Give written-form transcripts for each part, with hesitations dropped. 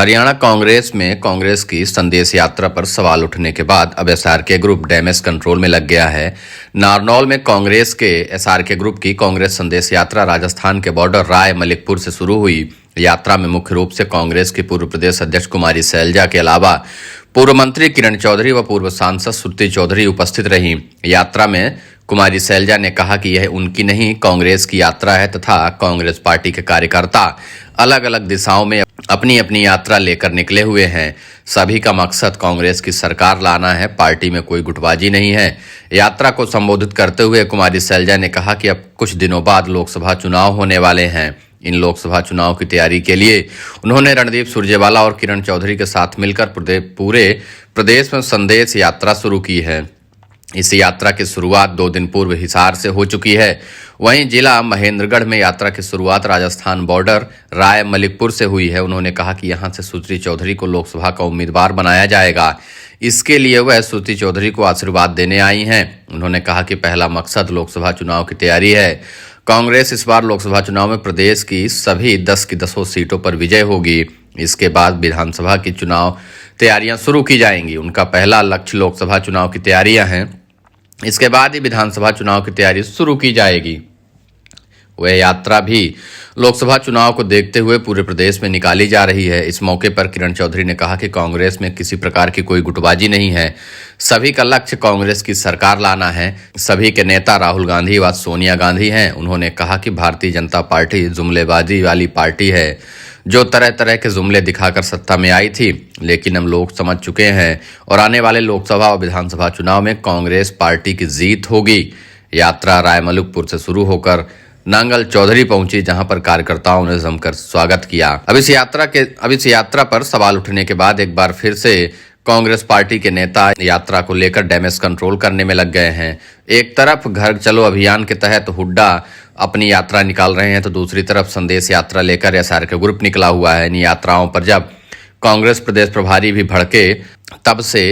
हरियाणा कांग्रेस में कांग्रेस की संदेश यात्रा पर सवाल उठने के बाद अब एसआरके ग्रुप डैमेज कंट्रोल में लग गया है। नारनौल में कांग्रेस के एसआरके ग्रुप की कांग्रेस संदेश यात्रा राजस्थान के बॉर्डर राय मलिकपुर से शुरू हुई। यात्रा में मुख्य रूप से कांग्रेस की पूर्व प्रदेश अध्यक्ष कुमारी सैलजा के अलावा पूर्व मंत्री किरण चौधरी व पूर्व सांसद श्रुति चौधरी उपस्थित रहीं। यात्रा में कुमारी सैलजा ने कहा कि यह उनकी नहीं कांग्रेस की यात्रा है तथा कांग्रेस पार्टी के कार्यकर्ता अलग अलग दिशाओं में अपनी अपनी यात्रा लेकर निकले हुए हैं। सभी का मकसद कांग्रेस की सरकार लाना है, पार्टी में कोई गुटबाजी नहीं है। यात्रा को संबोधित करते हुए कुमारी सैलजा ने कहा कि अब कुछ दिनों बाद लोकसभा चुनाव होने वाले हैं। इन लोकसभा चुनाव की तैयारी के लिए उन्होंने रणदीप सुरजेवाला और किरण चौधरी के साथ मिलकर पूरे प्रदेश में संदेश यात्रा शुरू की है। इस यात्रा की शुरुआत 2 दिन पूर्व हिसार से हो चुकी है। वहीं जिला महेंद्रगढ़ में यात्रा की शुरुआत राजस्थान बॉर्डर राय मलिकपुर से हुई है। उन्होंने कहा कि यहां से श्रुति चौधरी को लोकसभा का उम्मीदवार बनाया जाएगा। इसके लिए वह श्रुति चौधरी को आशीर्वाद देने आई हैं। उन्होंने कहा कि पहला मकसद लोकसभा चुनाव की तैयारी है। कांग्रेस इस बार लोकसभा चुनाव में प्रदेश की सभी 10 की 10 सीटों पर विजय होगी। इसके बाद विधानसभा की चुनाव तैयारियां शुरू की जाएंगी। उनका पहला लक्ष्य लोकसभा चुनाव की तैयारियां हैं। इसके बाद ही विधानसभा चुनाव की तैयारी शुरू की जाएगी। वह यात्रा भी लोकसभा चुनाव को देखते हुए पूरे प्रदेश में निकाली जा रही है। इस मौके पर किरण चौधरी ने कहा कि कांग्रेस में किसी प्रकार की कोई गुटबाजी नहीं है। सभी का लक्ष्य कांग्रेस की सरकार लाना है। सभी के नेता राहुल गांधी व सोनिया गांधी हैं। उन्होंने कहा कि भारतीय जनता पार्टी जुमलेबाजी वाली पार्टी है जो तरह तरह के जुमले दिखाकर सत्ता में आई थी, लेकिन हम लोग समझ चुके हैं और आने वाले लोकसभा और विधानसभा चुनाव में कांग्रेस पार्टी की जीत होगी। यात्रा रायमलिकपुर से शुरू होकर नांगल चौधरी पहुंची, जहां पर कार्यकर्ताओं ने जमकर स्वागत किया। अब इस यात्रा पर सवाल उठने के बाद एक बार फिर से कांग्रेस पार्टी के नेता यात्रा को लेकर डैमेज कंट्रोल करने में लग गए हैं। एक तरफ घर चलो अभियान के तहत हुड्डा अपनी यात्रा निकाल रहे हैं, तो दूसरी तरफ संदेश यात्रा लेकर एसआरके ग्रुप निकला हुआ है। इन यात्राओं पर जब कांग्रेस प्रदेश प्रभारी भी भड़के, तब से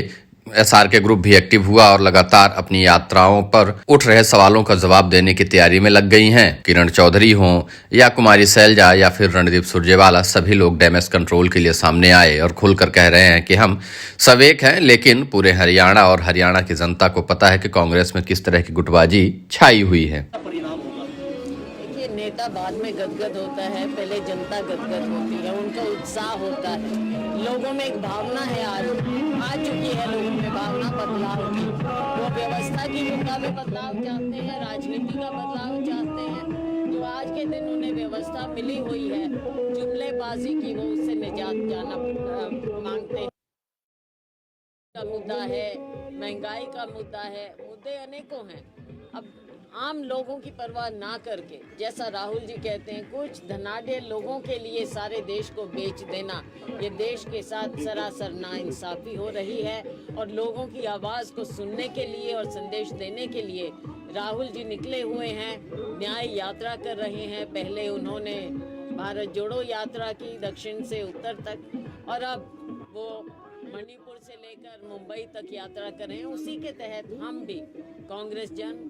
एसआरके ग्रुप भी एक्टिव हुआ और लगातार अपनी यात्राओं पर उठ रहे सवालों का जवाब देने की तैयारी में लग गई हैं। किरण चौधरी हों या कुमारी सैलजा या फिर रणदीप सुरजेवाला, सभी लोग डैमेज कंट्रोल के लिए सामने आए और खुलकर कह रहे हैं कि हम सब एक हैं। लेकिन पूरे हरियाणा और हरियाणा की जनता को पता है कि कांग्रेस में किस तरह की गुटबाजी छाई हुई है। नेता बाद में गदगद होता है, पहले जनता गदगद होती है, उनका उत्साह होता है, लोगों में एक भावना है आ चुकी है, लोगों में भावना बदलाव की। वो व्यवस्था की मुद्दा में बदलाव चाहते हैं, राजनीति का बदलाव चाहते हैं। जो आज के दिन उन्हें व्यवस्था मिली हुई है जुमलेबाजी की, वो उससे निजात जाना मांगते हैं। का मुद्दा है, महंगाई का मुद्दा है, मुद्दे अनेकों हैं। अब आम लोगों की परवाह ना करके, जैसा राहुल जी कहते हैं, कुछ धनाढ्य लोगों के लिए सारे देश को बेच देना, ये देश के साथ सरासर नाइंसाफी हो रही है। और लोगों की आवाज़ को सुनने के लिए और संदेश देने के लिए राहुल जी निकले हुए हैं, न्याय यात्रा कर रहे हैं। पहले उन्होंने भारत जोड़ो यात्रा की दक्षिण से उत्तर तक, और अब वो मणिपुर से लेकर मुंबई तक यात्रा कर रहे हैं। उसी के तहत हम भी कांग्रेस जन,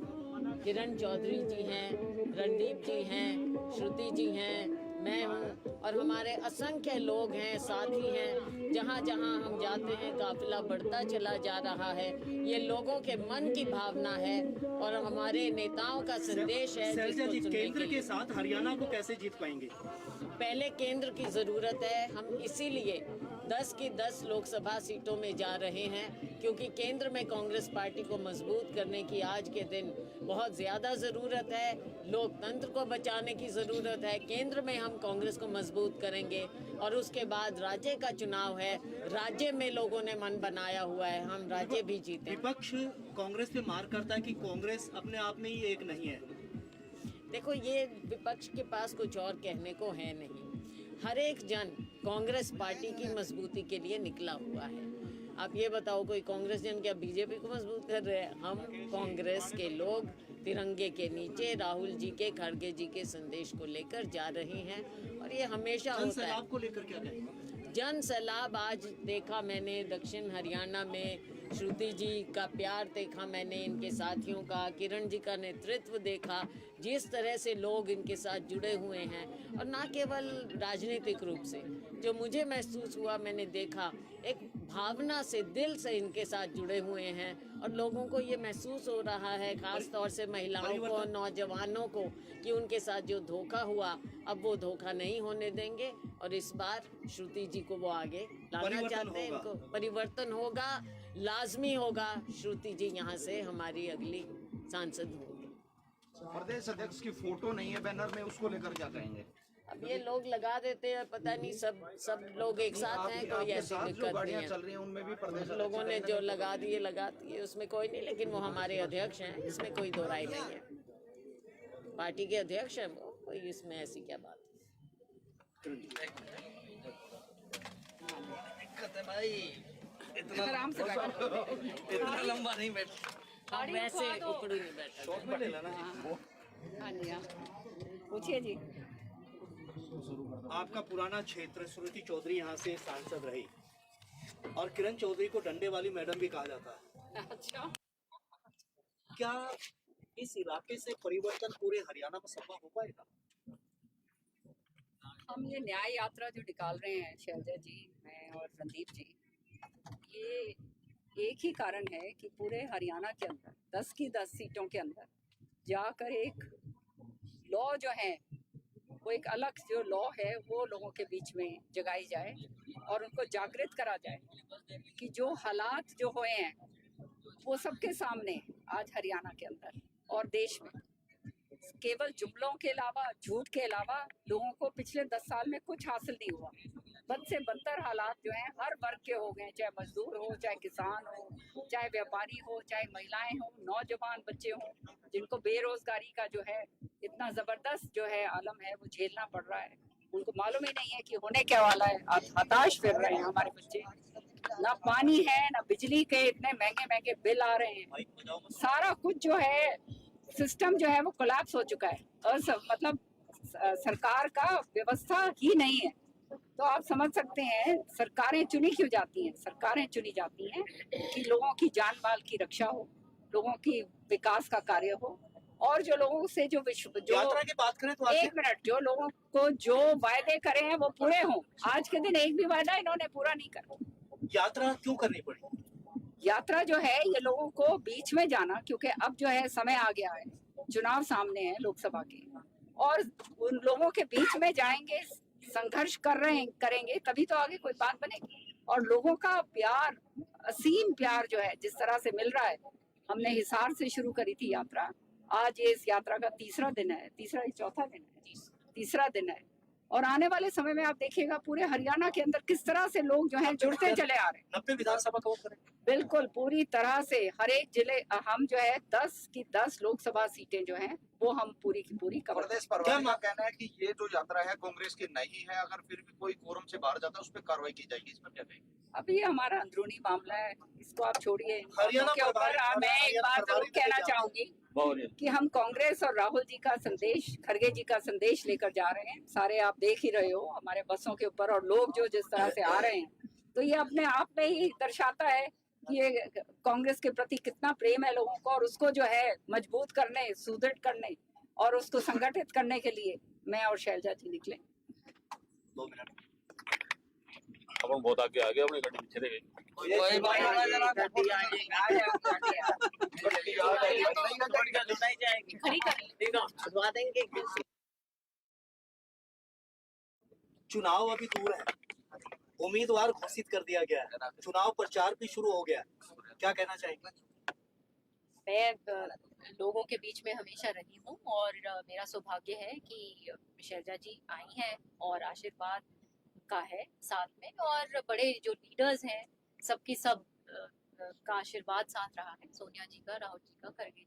किरण चौधरी जी हैं, रणदीप जी हैं, श्रुति जी हैं, मैं हूँ और हमारे असंख्य लोग हैं, साथी हैं। जहाँ जहाँ हम जाते हैं काफिला बढ़ता चला जा रहा है। ये लोगों के मन की भावना है और हमारे नेताओं का संदेश है। केंद्र के साथ हरियाणा को कैसे जीत पाएंगे? पहले केंद्र की ज़रूरत है। हम इसीलिए 10 की 10 लोकसभा सीटों में जा रहे हैं, क्योंकि केंद्र में कांग्रेस पार्टी को मजबूत करने की आज के दिन बहुत ज़्यादा ज़रूरत है। लोकतंत्र को बचाने की ज़रूरत है। केंद्र में हम कांग्रेस को मजबूत करेंगे और उसके बाद राज्य का चुनाव है। राज्य में लोगों ने मन बनाया हुआ है, हम राज्य भी जीते। विपक्ष कांग्रेस पे मार करता है कि कांग्रेस अपने आप में ही एक नहीं है। देखो, ये विपक्ष के पास कुछ और कहने को है नहीं। हर एक जन कांग्रेस पार्टी की मजबूती के लिए निकला हुआ है। आप ये बताओ, कोई कांग्रेस जन क्या बीजेपी को मजबूत कर रहे हैं? हम कांग्रेस के लोग तिरंगे के नीचे राहुल जी के, खड़गे जी के संदेश को लेकर जा रहे हैं और ये हमेशा होता है। को लेकर क्या कहेंगे? जन सैलाब आज देखा मैंने दक्षिण हरियाणा में, श्रुति जी का प्यार देखा मैंने, इनके साथियों का, किरण जी का नेतृत्व देखा, जिस तरह से लोग इनके साथ जुड़े हुए हैं, और ना केवल राजनीतिक रूप से, जो मुझे महसूस हुआ, मैंने देखा एक भावना से, दिल से इनके साथ जुड़े हुए हैं। और लोगों को ये महसूस हो रहा है, खास तौर से महिलाओं को, नौजवानों को, कि उनके साथ जो धोखा हुआ अब वो धोखा नहीं होने देंगे। और इस बार श्रुति जी को वो आगे लाना परिवर्तन चाहते हैं। होगा। इनको परिवर्तन होगा, लाजमी होगा। श्रुति जी यहाँ से हमारी अगली सांसद होंगी। प्रदेश अध्यक्ष की फोटो नहीं है बैनर में, उसको लेकर क्या कहेंगे? अब ये लोग लगा देते हैं, पता नहीं सब लोग एक साथ हैं, कोई आपके ऐसी साथ जो दिक्कत नहीं गाड़ियां है। चल रही हैं उनमें भी प्रदेश लोगों ने जो लगा दिए उसमें कोई नहीं, लेकिन वो हमारे अध्यक्ष हैं, इसमें कोई दो राय नहीं है। पार्टी के अध्यक्ष हैं वो, कोई इसमें ऐसी क्या बात है। दिक्कत है भाई, इतना आराम से बैठो। इतना लंबा नहीं बैठ। हम वैसे उपड़ू नहीं बैठा। शॉर्ट में ले लेना। हाँ जी, हाँ पूछिए जी। आपका पुराना क्षेत्र, श्रुति चौधरी यहाँ से सांसद रही, और किरण चौधरी को डंडे वाली मैडम भी कहा जाता है। अच्छा, क्या इस इलाके से परिवर्तन पूरे हरियाणा में संभव हो पाएगा? हम ये न्याय यात्रा जो निकाल रहे हैं, शैलजा जी, मैं और रणदीप जी, ये एक ही कारण है कि पूरे हरियाणा के अंदर 10 की 10 सीटों के अंदर जाकर एक लॉ जो है, वो एक अलग जो लॉ है वो लोगों के बीच में जगाई जाए और उनको जागृत करा जाए कि जो हालात जो हुए हैं वो सबके सामने आज हरियाणा के अंदर और देश में, केवल जुमलों के अलावा, झूठ के अलावा लोगों को पिछले 10 साल में कुछ हासिल नहीं हुआ। बद से बदतर हालात जो हैं हर वर्ग के हो गए, चाहे मजदूर हो, चाहे किसान हो, चाहे व्यापारी हो, चाहे महिलाएं हो, नौजवान बच्चे हों, जिनको बेरोजगारी का जो है इतना जबरदस्त जो है आलम है वो झेलना पड़ रहा है। उनको मालूम ही नहीं है कि होने क्या वाला है। हताश फिर रहे हैं हमारे बच्चे। ना पानी है, ना बिजली के इतने महंगे महंगे बिल आ रहे हैं। सारा कुछ जो है सिस्टम जो है वो कोलैप्स हो चुका है, और मतलब सरकार का व्यवस्था ही नहीं है। तो आप समझ सकते हैं सरकारें चुनी क्यों जाती हैं। सरकारें चुनी जाती हैं कि लोगों की जान माल की रक्षा हो, लोगों की विकास का कार्य हो, और जो लोगों से जो यात्रा की बात करें तो एक मिनट, जो लोगों को जो वायदे करे हैं वो पूरे हों। आज के दिन एक भी वायदा इन्होंने पूरा नहीं करा। यात्रा क्यों करनी पड़ी? यात्रा जो है ये लोगों को बीच में जाना, क्योंकि अब जो है समय आ गया है, चुनाव सामने है लोकसभा के, और उन लोगों के बीच में जाएंगे, संघर्ष करेंगे तभी तो आगे कोई बात बनेगी। और लोगों का प्यार, असीम प्यार जो है जिस तरह से मिल रहा है। हमने हिसार से शुरू करी थी यात्रा, आज ये इस यात्रा का तीसरा दिन है, तीसरा दिन है। और आने वाले समय में आप देखिएगा पूरे हरियाणा के अंदर किस तरह से लोग जो हैं जुड़ते चले आ रहे हैं। 90 विधानसभा कवर करें। बिल्कुल पूरी तरह से हर एक जिले, हम जो है 10 की 10 लोकसभा सीटें जो हैं वो हम पूरी की पूरी कवर। प्रदेश प्रभारी का कहना है कि ये जो यात्रा है कांग्रेस की नहीं है, अगर फिर भी कोई कोरम से बाहर जाता है उस पर कार्रवाई की जाएगी, इस पर क्या कहेंगे? अभी हमारा अंदरूनी मामला है, इसको आप छोड़िए। हरियाणा के ऊपर मैं एक बात जरूर कहना चाहूंगी कि हम कांग्रेस और राहुल जी का संदेश, खड़गे जी का संदेश लेकर जा रहे हैं। सारे आप देख ही रहे हो हमारे बसों के ऊपर, और लोग जो जिस तरह से आ रहे हैं, तो ये अपने आप में ही दर्शाता है कि ये कांग्रेस के प्रति कितना प्रेम है लोगों को, और उसको जो है मजबूत करने, सुदृढ़ करने और उसको संगठित करने के लिए मैं और शैलजा जी निकले। 2 मिनट। अब हम बहुत आगे आ गए, अपनी गाड़ी पीछे रह गई। कोई बात नहीं, जरा गड्डी आ जाएगी। खड़ी कर भिजवा देंगे। चुनाव अभी दूर है, उम्मीदवार घोषित कर दिया गया है, चुनाव प्रचार भी शुरू हो गया, क्या कहना चाहेंगे? मैं लोगों के बीच में हमेशा रही हूँ, और मेरा सौभाग्य है कि शैलजा जी आई हैं और आशीर्वाद का है साथ में, और बड़े जो लीडर्स हैं सबकी सब का आशीर्वाद साथ रहा है, सोनिया जी का, राहुल जी का, खड़गे जी।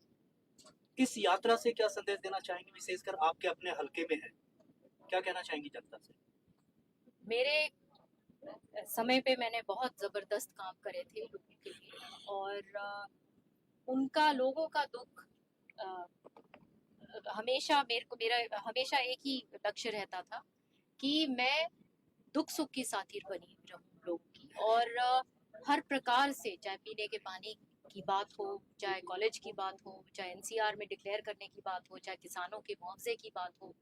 इस यात्रा से क्या संदेश देना चाहेंगे, विशेषकर आपके अपने हलके में है, क्या कहना चाहेंगी जनता से? मेरे समय पे मैंने बहुत जबरदस्त काम करे थे लोगों के लिए, और उनका, लोगों का दुख हमेशा मेरा हमेशा एक ही लक्ष्य रहता था कि मैं दुख सुख की साथी बनी रहूं लोगों की, और हर प्रकार से, चाहे पीने के पानी की बात हो, चाहे कॉलेज की बात हो, चाहे एनसीआर में डिक्लेयर करने की बात हो, चाहे किसानों के मुआवजे की बात हो,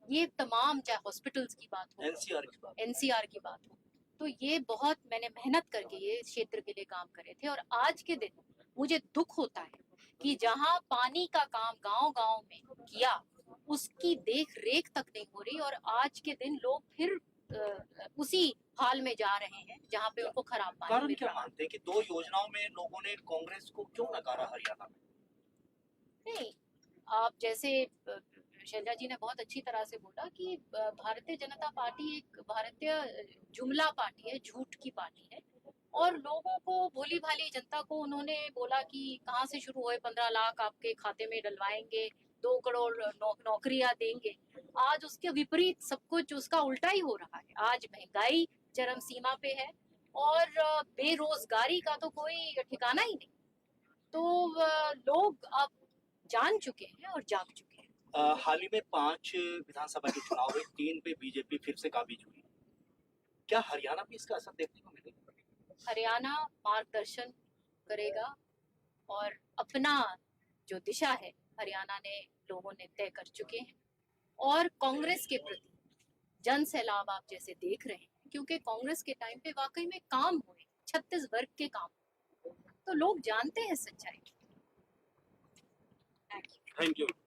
ये तमाम, चाहे हॉस्पिटल्स की बात हो, एनसीआर की बात हो, तो ये बहुत मैंने मेहनत करके ये क्षेत्र के लिए काम करे थे। और आज के दिन मुझे दुख होता है कि जहां पानी का काम गांव-गांव में किया, उसकी देख रेख तक नहीं हो रही, और आज के दिन लोग फिर उसी हाल में जा रहे हैं जहां पे उनको खराब पानी कारण मिल क्या रहा है। मानते हैं कि 2 योजनाओं में लोगों ने कांग्रेस को क्यों नकारा हरियाणा में? नहीं, आप जैसे शैलजा जी ने बहुत अच्छी तरह से बोला कि भारतीय जनता पार्टी एक भारतीय जुमला पार्टी है, झूठ की पार्टी है, और लोगों को, भोली भाली जनता को उन्होंने बोला कि कहाँ से शुरू हुए, 15 लाख आपके खाते में डलवाएंगे, 2 करोड़ नौकरियां देंगे। आज उसके विपरीत सब कुछ उसका उल्टा ही हो रहा है। आज महंगाई चरम सीमा पे है और बेरोजगारी का तो कोई ठिकाना ही नहीं। तो लोग अब जान चुके हैं और जाग चुके हैं। हाल ही में 5 विधानसभा के चुनाव हुए, 3 पे बीजेपी फिर से काबिज हुई। क्या हरियाणा में इसका असर देखने को मिलेगा? हरियाणा मार्गदर्शन करेगा और अपना जो दिशा है हरियाणा ने, लोगों ने तय कर चुके हैं। और कांग्रेस के प्रति जन सैलाब आप जैसे देख रहे हैं, क्योंकि कांग्रेस के टाइम पे वाकई में काम हुए, 36 वर्ग के काम, तो लोग जानते हैं सच्चाई। Thank you. Thank you.